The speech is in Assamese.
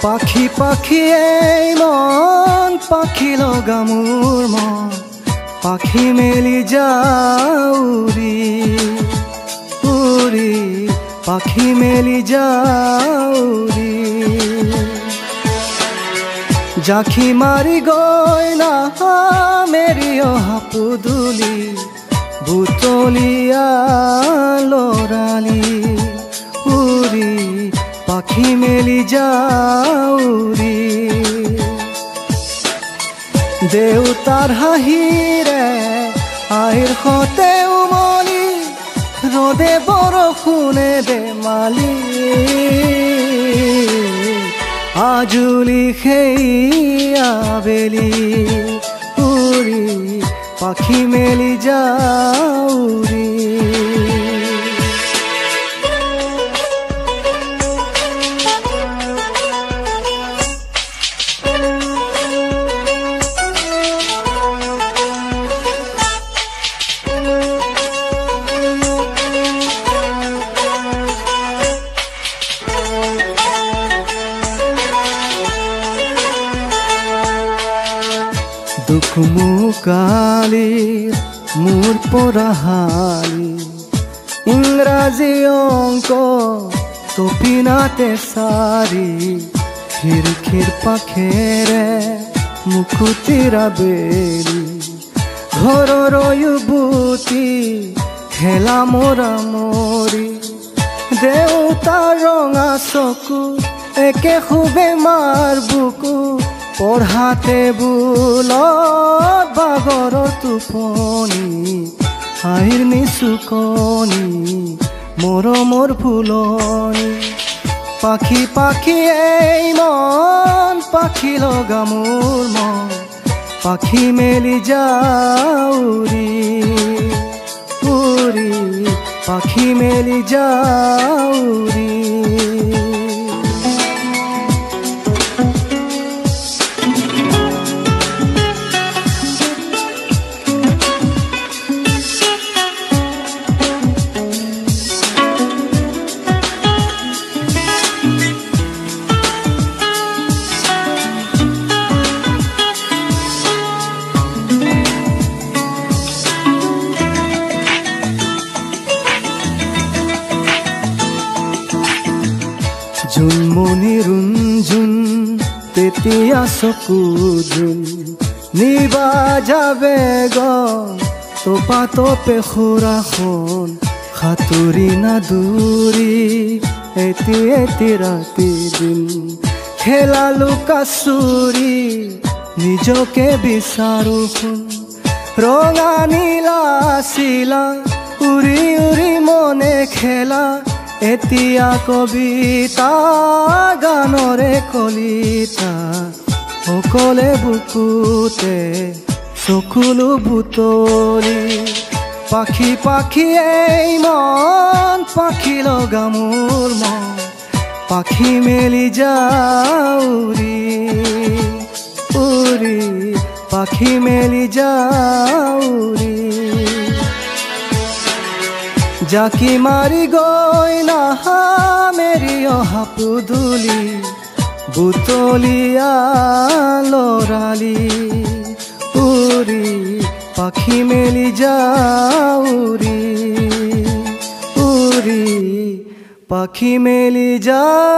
পাখি পাখি এই মন পাখি লগা মোৰ মন পাখি মেলি যাউৰি উৰি পাখি মেলি যাউৰি জাখি মাৰি গৈ নাহা মেৰি অহা পুদুলি বুটলিয়া লৰালি উৰি পাখি মেলি যাউৰি দেউতাৰ হাঁহিৰে আইৰ সতে উমলি ৰ'দে বৰষুণে ধেমালি আজুলি সেই আবেলি উৰি পাখি মেলি যাউৰি দুখমুকালিৰ মোৰ পৰা হালি ইংৰাজী অংক টপিনাতে চাৰি খিৰিকীৰ পাখেৰে মুকুতিৰা বেলি ঘৰৰ বুটি খেলা মৰা মৰি দেউতাৰ ৰঙা চকু একে খুবে মাৰ বুকু পঢ়াতে বুলত বাগৰৰ টোপনি আইৰ নিচুকনি মৰমৰ ফুলনি পাখি পাখি এই মন পাখি লগা মোৰ মন পাখি মেলি যাউৰি উৰি পাখি মেলি যাউৰি জুনমনি ৰুঞ্জুন তেতিয়া চকু জুন নিবা যাবে তোপা তোপে খুৰাখন সাঁতুৰি নাদুৰি এটি ৰাতি দিন খেলা লুকা চুৰি নিজকে বিচাৰো শুন ৰঙা নীলা চিলা উৰি উৰি মনে খেলা এতিয়া কবিতা গানৰে কলিতা সকলে বুকুতে চকুলো বুটলি পাখি পাখি এই মন পাখি লগা মোৰ মন পাখি মেলি যাউৰি উৰি পাখি মেলি যাউৰি জাকি মাৰি গৈ নাহা মেৰি অহা পুদুলি বুটলিয়া লৰালি উৰি পাখি মেলি যাউৰি উৰি পাখি মেলি যাউৰি